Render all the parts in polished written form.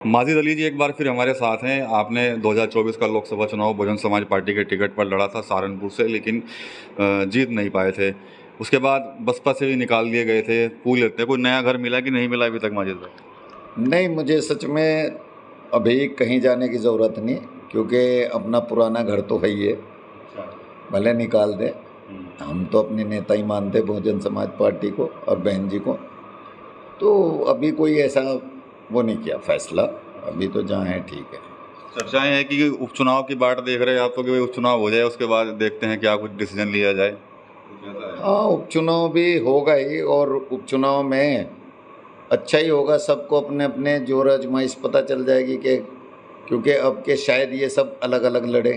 माजिद अली जी एक बार फिर हमारे साथ हैं। आपने 2024 का लोकसभा चुनाव बहुजन समाज पार्टी के टिकट पर लड़ा था सहारनपुर से, लेकिन जीत नहीं पाए थे। उसके बाद बसपा से भी निकाल दिए गए थे। पूछ लेते हैं, कोई नया घर मिला कि नहीं मिला अभी तक माजिद भाई? नहीं, मुझे सच में अभी कहीं जाने की ज़रूरत नहीं, क्योंकि अपना पुराना घर तो है ही है। भले निकाल दे, हम तो अपने नेता ही मानते बहुजन समाज पार्टी को और बहन जी को। तो अभी कोई ऐसा वो नहीं किया फैसला, अभी तो जहाँ है ठीक है। चर्चाएं हैं कि उपचुनाव की बाट देख रहे हैं आप तो, कि भाई उपचुनाव हो जाए उसके बाद देखते हैं क्या कुछ डिसीजन लिया जाए। हाँ, उपचुनाव भी होगा ही, और उपचुनाव में अच्छा ही होगा। सबको अपने अपने जोर आजमाइश पता चल जाएगी कि क्योंकि अब के शायद ये सब अलग अलग लड़े,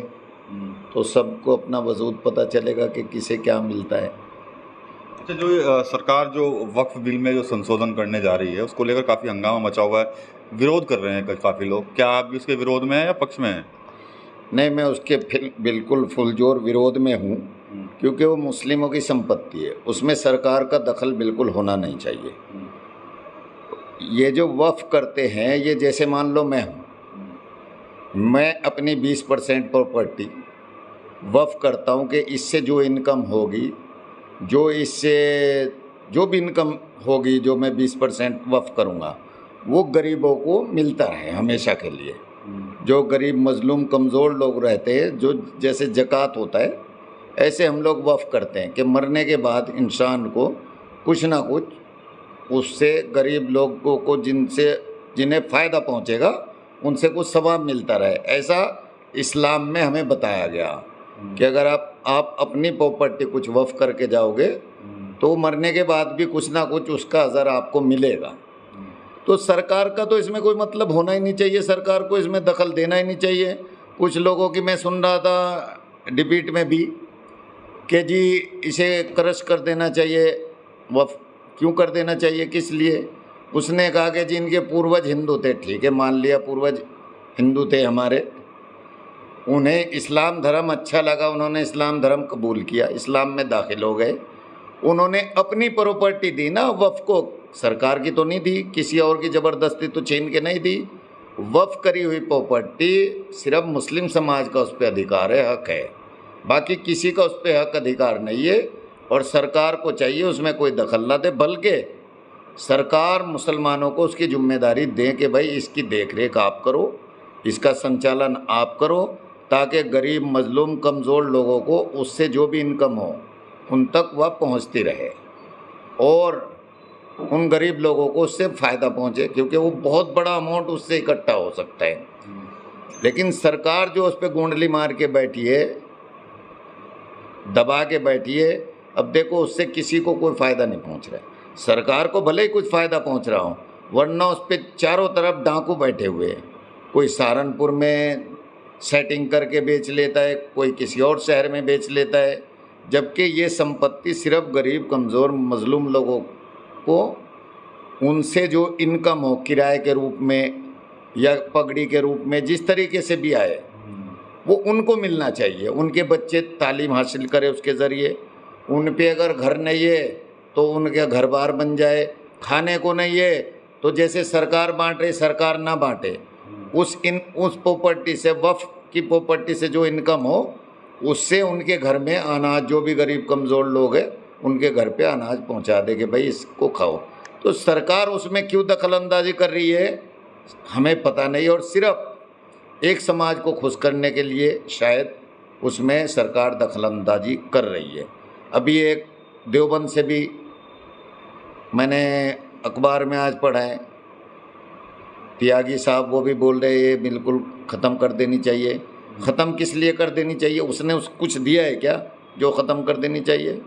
तो सबको अपना वजूद पता चलेगा कि किसे क्या मिलता है। अच्छा, जो सरकार जो वक्फ बिल में जो संशोधन करने जा रही है उसको लेकर काफ़ी हंगामा मचा हुआ है, विरोध कर रहे हैं काफ़ी लोग। क्या आप भी उसके विरोध में हैं या पक्ष में हैं? नहीं, मैं उसके बिल्कुल फुलजोर विरोध में हूँ, क्योंकि वो मुस्लिमों की संपत्ति है, उसमें सरकार का दखल बिल्कुल होना नहीं चाहिए। ये जो वक्फ करते हैं, ये जैसे मान लो मैं हूँ, मैं अपनी 20% प्रॉपर्टी वक्फ करता हूँ कि इससे जो इनकम होगी, जो इससे जो भी इनकम होगी, जो मैं 20% वक्फ करूँगा, वो गरीबों को मिलता रहे हमेशा के लिए। जो गरीब मजलूम कमज़ोर लोग रहते हैं, जो जैसे ज़कात होता है, ऐसे हम लोग वक्फ करते हैं कि मरने के बाद इंसान को कुछ ना कुछ उससे गरीब लोगों को जिन्हें फ़ायदा पहुँचेगा, उनसे कुछ सवाब मिलता रहे। ऐसा इस्लाम में हमें बताया गया कि अगर आप अपनी प्रॉपर्टी कुछ वक्फ करके जाओगे तो मरने के बाद भी कुछ ना कुछ उसका अज़र आपको मिलेगा। तो सरकार का तो इसमें कोई मतलब होना ही नहीं चाहिए, सरकार को इसमें दखल देना ही नहीं चाहिए। कुछ लोगों की मैं सुन रहा था डिबेट में भी कि जी इसे क्रश कर देना चाहिए। वक्फ क्यों कर देना चाहिए, किस लिए? उसने कहा कि जी इनके पूर्वज हिंदू थे। ठीक है, मान लिया पूर्वज हिंदू थे हमारे, उन्हें इस्लाम धर्म अच्छा लगा, उन्होंने इस्लाम धर्म कबूल किया, इस्लाम में दाखिल हो गए। उन्होंने अपनी प्रॉपर्टी दी ना वक्फ को, सरकार की तो नहीं दी, किसी और की ज़बरदस्ती तो छीन के नहीं दी। वक्फ करी हुई प्रॉपर्टी सिर्फ मुस्लिम समाज का उस पर अधिकार है, हक है, बाकी किसी का उस पर हक अधिकार नहीं है। और सरकार को चाहिए उसमें कोई दखल ना दे, बल्कि सरकार मुसलमानों को उसकी जिम्मेदारी दें कि भाई इसकी देख रेख आप करो, इसका संचालन आप करो, ताकि गरीब मजलूम कमज़ोर लोगों को उससे जो भी इनकम हो उन तक वह पहुंचती रहे और उन गरीब लोगों को उससे फ़ायदा पहुंचे, क्योंकि वो बहुत बड़ा अमाउंट उससे इकट्ठा हो सकता है। लेकिन सरकार जो उस पर गोंडली मार के बैठी है, दबा के बैठी है, अब देखो उससे किसी को कोई फ़ायदा नहीं पहुंच रहा है। सरकार को भले ही कुछ फ़ायदा पहुंच रहा हो, वरना उस पर चारों तरफ डाकू बैठे हुए हैं। कोई सहारनपुर में सेटिंग करके बेच लेता है, कोई किसी और शहर में बेच लेता है, जबकि ये संपत्ति सिर्फ गरीब कमज़ोर मजलूम लोगों को उनसे जो इनकम हो, किराए के रूप में या पगड़ी के रूप में, जिस तरीके से भी आए, वो उनको मिलना चाहिए। उनके बच्चे तालीम हासिल करें उसके ज़रिए। उन पे अगर घर नहीं है तो उनके घर बार बन जाए। खाने को नहीं है तो जैसे सरकार बांट रही, सरकार ना बांटे, उस प्रॉपर्टी से, वक्फ की प्रॉपर्टी से जो इनकम हो, उससे उनके घर में अनाज, जो भी गरीब कमज़ोर लोग हैं उनके घर पे अनाज पहुंचा दे कि भाई इसको खाओ। तो सरकार उसमें क्यों दखलंदाजी कर रही है हमें पता नहीं, और सिर्फ एक समाज को खुश करने के लिए शायद उसमें सरकार दखलंदाजी कर रही है। अभी एक देवबंद से भी मैंने अखबार में आज पढ़ा है, त्यागी साहब वो भी बोल रहे ये बिल्कुल ख़त्म कर देनी चाहिए। ख़त्म किस लिए कर देनी चाहिए? उसने कुछ दिया है क्या जो ख़त्म कर देनी चाहिए?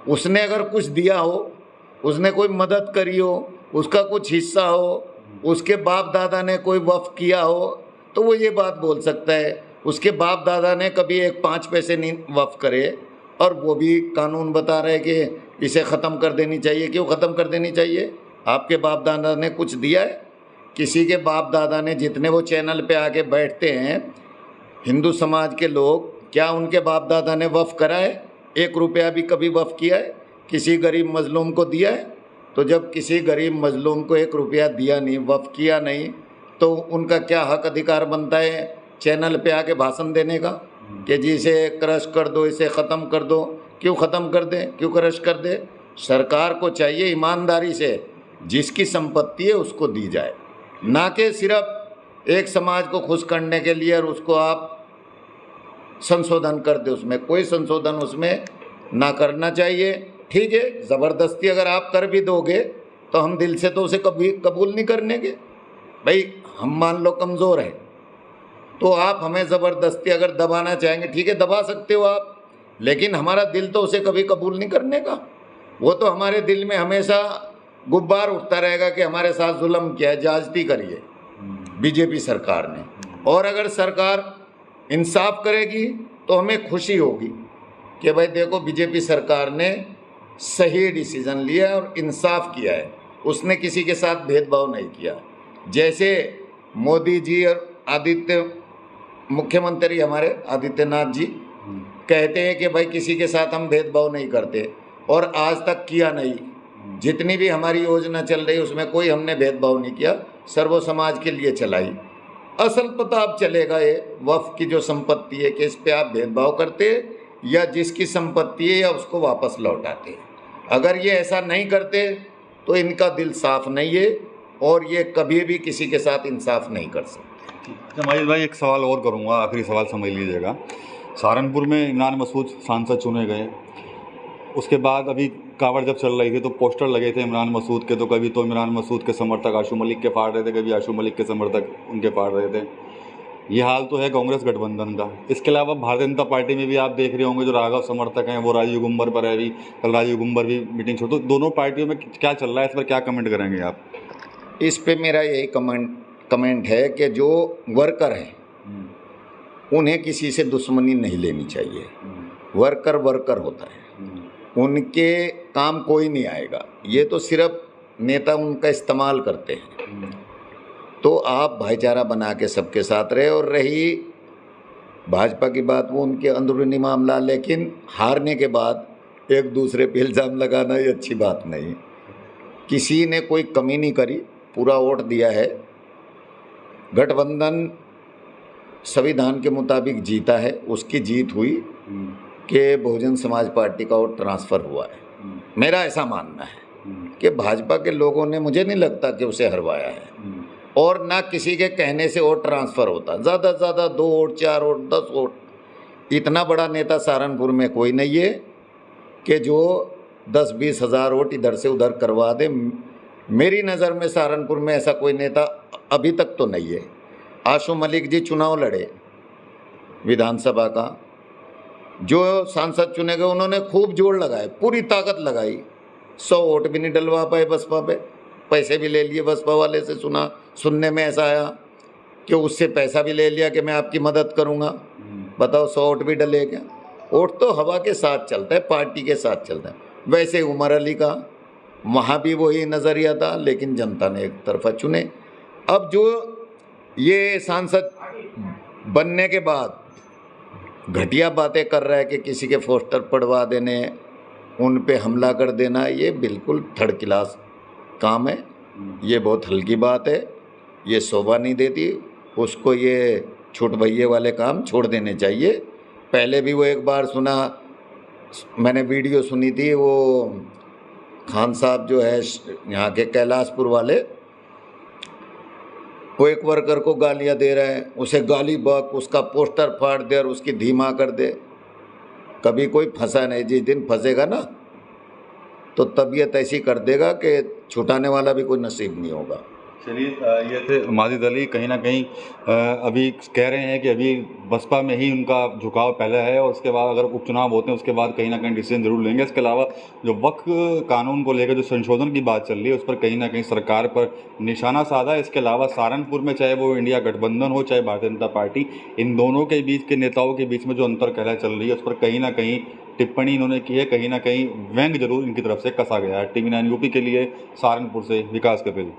उसने अगर कुछ दिया हो, उसने कोई मदद करी हो, उसका कुछ हिस्सा हो, उसके बाप दादा ने कोई वक्फ किया हो, तो वो ये बात बोल सकता है। उसके बाप दादा ने कभी एक 5 पैसे नहीं वक्फ करे, और वो भी कानून बता रहे कि इसे ख़त्म कर देनी चाहिए। क्यों ख़त्म कर देनी चाहिए? आपके बाप दादा ने कुछ दिया है? किसी के बाप दादा ने, जितने वो चैनल पे आके बैठते हैं हिंदू समाज के लोग, क्या उनके बाप दादा ने वक्फ करा है? 1 रुपया भी कभी वक्फ किया है? किसी गरीब मजलूम को दिया है? तो जब किसी गरीब मजलूम को 1 रुपया दिया नहीं, वक्फ किया नहीं, तो उनका क्या हक अधिकार बनता है चैनल पे आके भाषण देने का कि जी इसे क्रश कर दो, इसे ख़त्म कर दो। क्यों ख़त्म कर दे, क्यों क्रश कर दे? सरकार को चाहिए ईमानदारी से जिसकी संपत्ति है उसको दी जाए, ना कि सिर्फ एक समाज को खुश करने के लिए और उसको आप संशोधन कर दे। उसमें कोई संशोधन उसमें ना करना चाहिए। ठीक है, ज़बरदस्ती अगर आप कर भी दोगे तो हम दिल से तो उसे कभी कबूल नहीं करने के। भाई हम मान लो कमज़ोर हैं तो आप हमें ज़बरदस्ती अगर दबाना चाहेंगे, ठीक है दबा सकते हो आप, लेकिन हमारा दिल तो उसे कभी कबूल नहीं करने का। वो तो हमारे दिल में हमेशा गुब्बार उठता रहेगा कि हमारे साथ जुल्म किया है, ज्यादती करिए बीजेपी सरकार ने। और अगर सरकार इंसाफ करेगी तो हमें खुशी होगी कि भाई देखो बीजेपी सरकार ने सही डिसीज़न लिया है और इंसाफ किया है, उसने किसी के साथ भेदभाव नहीं किया। जैसे मोदी जी और मुख्यमंत्री हमारे आदित्यनाथ जी कहते हैं कि भाई किसी के साथ हम भेदभाव नहीं करते, और आज तक किया नहीं। जितनी भी हमारी योजना चल रही है उसमें कोई हमने भेदभाव नहीं किया, सर्व समाज के लिए चलाई। असल पता अब चलेगा ये वक्फ की जो संपत्ति है कि इस पे आप भेदभाव करते या जिसकी संपत्ति है या उसको वापस लौटाते। अगर ये ऐसा नहीं करते तो इनका दिल साफ नहीं है और ये कभी भी किसी के साथ इंसाफ नहीं कर सकते। अच्छा माजिद भाई, एक सवाल और करूँगा, आखिरी सवाल समझ लीजिएगा। सहारनपुर में इमरान मसूद सांसद चुने गए, उसके बाद अभी कावड़ जब चल रही थी तो पोस्टर लगे थे इमरान मसूद के, तो कभी तो इमरान मसूद के समर्थक आशू मलिक के फाड़ रहे थे, कभी आशू मलिक के समर्थक उनके फाड़ रहे थे। ये हाल तो है कांग्रेस गठबंधन का। इसके अलावा भारतीय जनता पार्टी में भी आप देख रहे होंगे जो राघव समर्थक हैं वो राजीव गुम्बर पर है, अभी कल राजीव गुम्बर भी मीटिंग छोड़। तो दोनों पार्टियों में क्या चल रहा है, इस पर क्या कमेंट करेंगे आप? इस पे मेरा यही कमेंट है कि जो वर्कर हैं उन्हें किसी से दुश्मनी नहीं लेनी चाहिए। वर्कर होता है, उनके काम कोई नहीं आएगा, ये तो सिर्फ नेता उनका इस्तेमाल करते हैं। तो आप भाईचारा बना के सबके साथ रहे। और रही भाजपा की बात, वो उनके अंदरूनी मामला, लेकिन हारने के बाद एक दूसरे पे इल्ज़ाम लगाना ये अच्छी बात नहीं। किसी ने कोई कमी नहीं करी, पूरा वोट दिया है। गठबंधन संविधान के मुताबिक जीता है, उसकी जीत हुई कि बहुजन समाज पार्टी का वोट ट्रांसफ़र हुआ है। मेरा ऐसा मानना है कि भाजपा के लोगों ने, मुझे नहीं लगता कि उसे हरवाया है, और ना किसी के कहने से वोट ट्रांसफ़र होता। ज़्यादा से ज़्यादा 2 वोट, 4 वोट, 10 वोट। इतना बड़ा नेता सहारनपुर में कोई नहीं है कि जो 10-20 हज़ार वोट इधर से उधर करवा दे। मेरी नज़र में सहारनपुर में ऐसा कोई नेता अभी तक तो नहीं है। आशू मलिक जी चुनाव लड़े विधानसभा का, जो सांसद चुने गए उन्होंने खूब जोर लगाए, पूरी ताकत लगाई, 100 वोट भी नहीं डलवा पाए बसपा पे। पैसे भी ले लिए बसपा वाले से, सुनने में ऐसा आया कि उससे पैसा भी ले लिया कि मैं आपकी मदद करूंगा। बताओ 100 वोट भी डले क्या? वोट तो हवा के साथ चलता है, पार्टी के साथ चलता है। वैसे उमर अली का वहाँ भी वही नज़रिया था, लेकिन जनता ने एक तरफा चुने। अब जो ये सांसद बनने के बाद घटिया बातें कर रहा है कि किसी के पोस्टर पढ़वा देने, उन पे हमला कर देना, ये बिल्कुल थर्ड क्लास काम है। ये बहुत हल्की बात है, ये शोभा नहीं देती। उसको ये छूट भैये वाले काम छोड़ देने चाहिए। पहले भी वो एक बार सुना, मैंने वीडियो सुनी थी, वो खान साहब जो है यहाँ के कैलाशपुर वाले, वो एक वर्कर को गालियाँ दे रहे हैं, उसे गाली बक, उसका पोस्टर फाड़ दे और उसकी धीमा कर दे। कभी कोई फंसा नहीं, जिस दिन फंसेगा ना तो तबीयत ऐसी कर देगा कि छुटाने वाला भी कोई नसीब नहीं होगा। चलिए, ये थे माजिद अली। कहीं ना कहीं अभी कह रहे हैं कि अभी बसपा में ही उनका झुकाव पहले है और उसके बाद अगर उपचुनाव होते हैं उसके बाद कहीं ना कहीं डिसीजन जरूर लेंगे। इसके अलावा जो वक्फ कानून को लेकर जो संशोधन की बात चल रही है उस पर कहीं ना कहीं सरकार पर निशाना साधा है। इसके अलावा सहारनपुर में चाहे वो इंडिया गठबंधन हो चाहे भारतीय जनता पार्टी, इन दोनों के बीच के नेताओं के बीच में जो अंतर कलह चल रही है उस पर कहीं ना कहीं टिप्पणी इन्होंने की है, कहीं ना कहीं व्यंग जरूर इनकी तरफ से कसा गया है। TV9 यूपी के लिए सहारनपुर से विकास कपिल।